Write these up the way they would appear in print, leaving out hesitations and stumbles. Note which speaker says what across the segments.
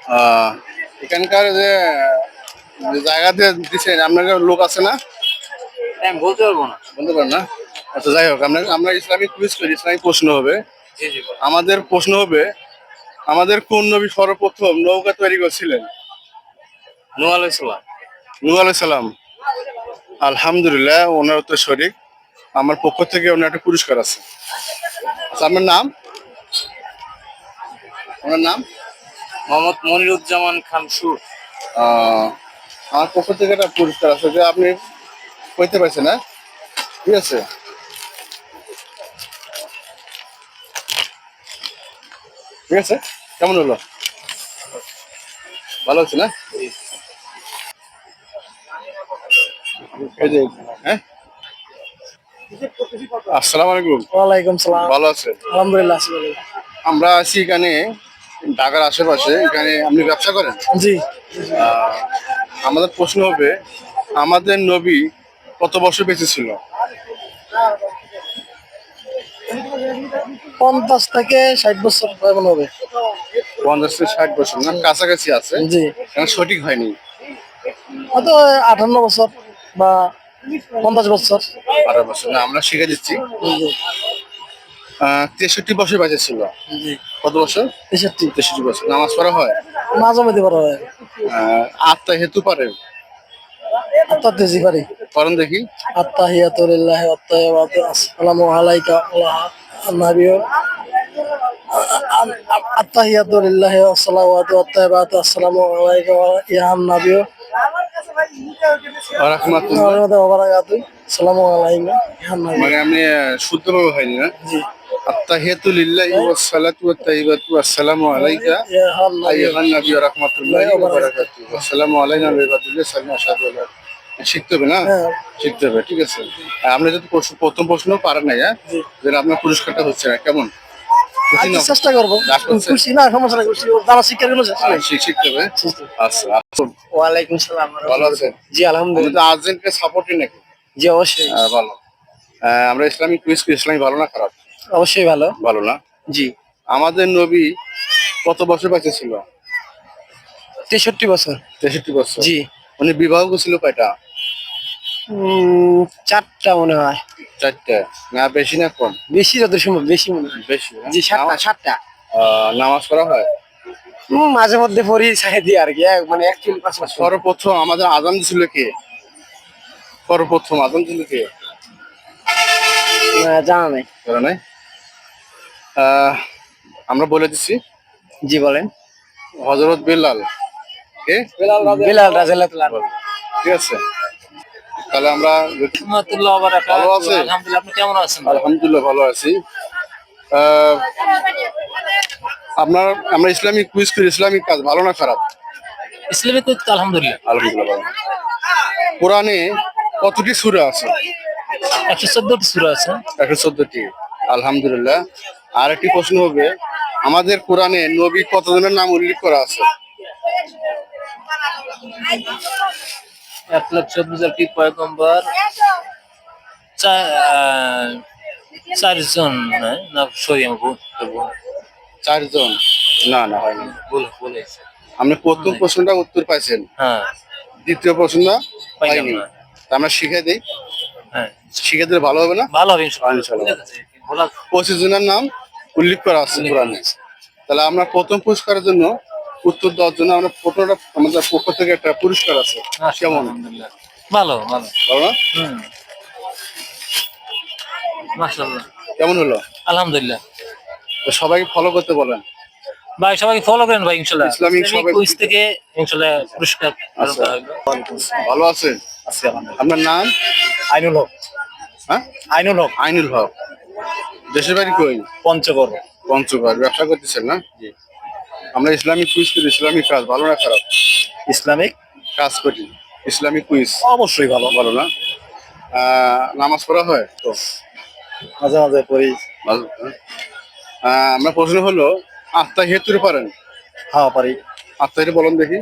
Speaker 1: আহ, এখানকার যে যে জায়গাতে দিচ্ছেন আপনার লোক আছে না?
Speaker 2: আমি বলতে পারবো না।
Speaker 1: বলতে পারেন না? আচ্ছা, যাই হোক, আমরা ইসলামিক কুইজ করি, ইসলামিক প্রশ্ন হবে।
Speaker 2: জি জি।
Speaker 1: আমাদের প্রশ্ন হবে, আমাদের কোন নবী সর্বপ্রথম নৌকা তৈরি করছিলেন?
Speaker 2: নূহ আলাইহিস সালাম।
Speaker 1: নূহ আলাইহিস সালাম। আলহামদুলিল্লাহ, ওনার উত্তর সঠিক। আমার পক্ষ থেকে ওনার একটা পুরস্কার আছে। আচ্ছা, আপনার নাম? ওনার নাম?
Speaker 2: মোহাম্মদ মনিরুজ্জামান খান সুর।
Speaker 1: আহ, আমার পক্ষ থেকে একটা পুরস্কার আছে যে আপনি কইতে পারছেন, হ্যাঁ? ঠিক আছে, ঠিক আছে। কেমন হলো? ভালো হচ্ছে না? এই যে, হ্যাঁ, আসসালামু আলাইকুম।
Speaker 3: ওয়ালাইকুম সালাম।
Speaker 1: ভালো আছে?
Speaker 3: আলহামদুলিল্লাহ আছি ভালো।
Speaker 1: আমরা আছি এখানে ঢাকার আশেপাশে। এখানে আপনি ব্যবসা করেন?
Speaker 3: জি।
Speaker 1: আহ, আমাদের প্রশ্ন হবে, আমাদের নবী কত বছর বেঁচে ছিল?
Speaker 3: 50 থেকে 60 বছর এমন হবে।
Speaker 1: 50 থেকে 60 বছর না, কাছাকাছি আছে,
Speaker 3: জি।
Speaker 1: কারণ সঠিক হয়নি।
Speaker 3: হয়তো 58 বছর বা 50 বছর।
Speaker 1: 12 বছর না, আমরা শিখে দিচ্ছি।
Speaker 3: জি
Speaker 1: 63 বছর বেঁচে ছিল।
Speaker 3: জি।
Speaker 1: কত বছর?
Speaker 3: 63।
Speaker 1: 63 বছর। নামাজ পড়া হয়?
Speaker 3: মাঝে মধ্যে বড় হয়।
Speaker 1: আত্মা হেতু পারে?
Speaker 3: আত্মাতেজি পারি।
Speaker 1: করেন দেখি।
Speaker 3: আত্তাহিয়াতু লিল্লাহি ওয়া তাইয়্যিবাতু আসসালামু আলাইকা ওয়া নাবিয়্যু আত্তাহিয়াতু লিল্লাহি ওয়া সালাওয়াতু ওয়া তাইয়্যিবাতু আসসালামু আলাইকা ইয়া নাবিয়্যু
Speaker 1: রাহমাতুল্লাহ।
Speaker 3: ওয়া বারাকাতুহু আসসালামু আলাইকা ইয়া নাবিয়্যু।
Speaker 1: মানে আমি শুদ্ধভাবে হয়নি না?
Speaker 3: জি।
Speaker 1: আত্তাহিয়াতু লিল্লাহি ওয়াস সালাতু ওয়াত তাইয়্যিবাতু আসসালামু আলাইকা
Speaker 3: ইয়া নাবিয়্যু।
Speaker 1: আইয়ুহান নাবী ওয়া রাহমাতুল্লাহি ওয়া বারাকাতুহু। আসসালামু আলাইনা ওয়া ইবাদুল্লাহ সালিহিন আশহাদু আল্লা। শিখতে হবে না?
Speaker 3: হ্যাঁ।
Speaker 1: শিখতে হবে, ঠিক আছে। আপনি যদি প্রথম প্রশ্ন পারেন নাই, হ্যাঁ,
Speaker 3: জি।
Speaker 1: তাহলে আপনার পুরস্কারটা হচ্ছে না। কেমন? খুশি
Speaker 3: আচ্ছা
Speaker 1: না?
Speaker 3: চেষ্টা করবো।
Speaker 1: রাগ করছেন?
Speaker 3: খুশি না সমস্যা নাই, খুশি যারা শিক্ষার কোনো শেষ নাই।
Speaker 1: শিখতে হবে। আচ্ছা, আচ্ছা।
Speaker 3: ওয়ালাইকুম সালাম।
Speaker 1: ভালো আছেন?
Speaker 3: জি আলহামদুলিল্লাহ।
Speaker 1: আপনি তো আর্জেন্টিনা সাপোর্টই নাকি?
Speaker 3: জি অবশ্যই।
Speaker 1: ভালো। আমরা ইসলামিক কুইজ, ইসলামিক ভালো না খারাপ?
Speaker 3: অবশ্যই ভালো।
Speaker 1: ভালো না?
Speaker 3: জি।
Speaker 1: আমাদের নবী কত বছর বেঁচে ছিল?
Speaker 3: 63 বছর।
Speaker 1: 63 বছর।
Speaker 3: জি।
Speaker 1: উনি বিবাহ করছিল কয়টা?
Speaker 3: 4টা মনে হয়।
Speaker 1: 4টা। না, বেশি না কম?
Speaker 3: বেশি যত সম্ভব বেশি মনে হয়।
Speaker 1: বেশি না?
Speaker 3: জি 7টা।
Speaker 1: নামাজ পড়া হয়?
Speaker 3: মাঝে মধ্যে পড়ি চাই দিই আর কি, মানে অ্যাকচুয়ালি 5 বছর।
Speaker 1: সর্বপ্রথম আমাদের আজান ছিল কে? সর্বপ্রথম আজান ছিল কে?
Speaker 3: জানা নাই।
Speaker 1: জানা নাই? আহ, আমরা বলে দিচ্ছি,
Speaker 3: জি বলেন।
Speaker 1: হযরত বেলাল। কে?
Speaker 3: বিলাল রাদিয়াল্লাহু আনহু।
Speaker 1: ঠিক আছে, তাহলে আমরা
Speaker 2: রাহমাতুল্লাহ ওয়া
Speaker 1: ভালো
Speaker 2: বারাকাতুহু।
Speaker 1: আছে?
Speaker 2: আলহামদুলিল্লাহ, আপনি কেমন আছেন?
Speaker 1: আলহামদুলিল্লাহ ভালো আছি। আহ, আমরা ইসলামিক কুইজ করি, ইসলামিক কাজ ভালো না খারাপ?
Speaker 2: ইসলামী কুইজ তো আলহামদুলিল্লাহ।
Speaker 1: আলহামদুলিল্লাহ ভালো। কোরআনে কতটি সূরা আছে?
Speaker 2: 114টি সূরা আছে।
Speaker 1: 114টি। আলহামদুলিল্লাহ। আর একটি প্রশ্ন হবে, আমাদের কোরআনে নবী কতজনের নাম উল্লেখ করা আছে?
Speaker 2: 1,14,000টি পয়গম্বর, 4জন না সরি আমি ভুল।
Speaker 1: 4 জন? না না, হয়নি।
Speaker 2: ভুল হয়েছে।
Speaker 1: আপনি প্রথম প্রশ্নটা উত্তর পাইছেন,
Speaker 2: হ্যাঁ
Speaker 1: দ্বিতীয় প্রশ্নটা
Speaker 2: পাইলাম
Speaker 1: পাইনি।
Speaker 2: না।
Speaker 1: তা আমরা শিখে দিই,
Speaker 2: হ্যাঁ
Speaker 1: শিখে দিলে ভালো হবে না?
Speaker 2: ভালো হবে ইনশাআল্লাহ।
Speaker 1: ইনশাআল্লাহ।
Speaker 2: ভোলা
Speaker 1: 25 জনের নাম উল্লেখ করা আছে কোরআনে। তাহলে আমরা প্রথম পুরস্কারের জন্য, উত্তর দেওয়ার জন্য আমরা প্রথমটা আমাদের পক্ষ থেকে একটা পুরস্কার আছে। কেমন?
Speaker 2: আলহামদুলিল্লাহ। ভালো ভালো।
Speaker 1: ভালো না?
Speaker 2: হুম মাশাআল্লাহ।
Speaker 1: কেমন হলো?
Speaker 2: আলহামদুলিল্লাহ।
Speaker 1: তো সবাইকে ফলো করতে বলেন।
Speaker 2: ভাই সবাইকে ফলো করেন ভাই, ইনশাআল্লাহ
Speaker 1: ইসলামিক
Speaker 2: ইসলামিক
Speaker 1: সবাই
Speaker 2: কুইজ থেকে ইনশাআল্লাহ পুরস্কার
Speaker 1: আচ্ছা।
Speaker 2: দেওয়া হলো।
Speaker 1: ভালো আছেন?
Speaker 3: আছি আলহামদুলিল্লাহ।
Speaker 1: আপনার নাম?
Speaker 3: আইনুল হক।
Speaker 1: হ্যাঁ,
Speaker 3: আইনুল হক।
Speaker 1: আইনুল হক। দেশের বাড়ি কই?
Speaker 3: পঞ্চগড়।
Speaker 1: পঞ্চগড়। ব্যবসা করতেছেন না? জি। আমরা ইসলামিক কুইজ করি, ইসলামিক কাজ ভালো না খারাপ?
Speaker 3: ইসলামিক
Speaker 1: কাজ করি, ইসলামিক কুইজ
Speaker 3: অবশ্যই ভালো।
Speaker 1: ভালো না? নামাজ পড়া হয় তো?
Speaker 3: মাঝে মাঝে পড়ি।
Speaker 1: ভালো না? আমরা প্রশ্ন হলো, আত্মাহিয়াতুর পারেন?
Speaker 3: হ্যাঁ পারি।
Speaker 1: আত্মাহিয়াতু বলেন দেখি।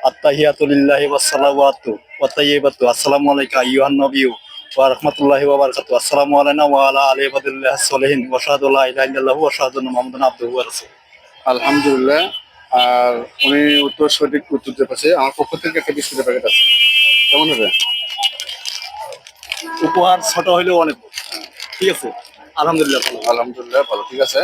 Speaker 3: আত্তাহিয়াতু লিল্লাহি ওয়াস সালাওয়াতু ওয়া তাইয়্যিবাতু আসসালামু আলাইকা আইয়ুহান নাবিয়্যু ওয়া রাহমাতুল্লাহি ওয়া বারাকাতুহু আসসালামু আলাইনা ওয়া আলা আলি ইবাদিল্লাহিস সলিহিন ওয়া আশহাদু লা ইলাহা ইল্লাল্লাহু ওয়া আশহাদু আন্না মুহাম্মাদান আবদুহু ওয়া রাসূলুহু।
Speaker 1: আলহামদুলিল্লাহ। আর উনি উত্তর সঠিক উত্তর দিতে পারছে, আমার পক্ষ থেকে একটা বিস্কুটের প্যাকেট আছে। কেমন হবে?
Speaker 3: উপহার ছোট হইলেও অনেক, ঠিক আছে, আলহামদুলিল্লাহ ভালো।
Speaker 1: আলহামদুলিল্লাহ ভালো, ঠিক আছে।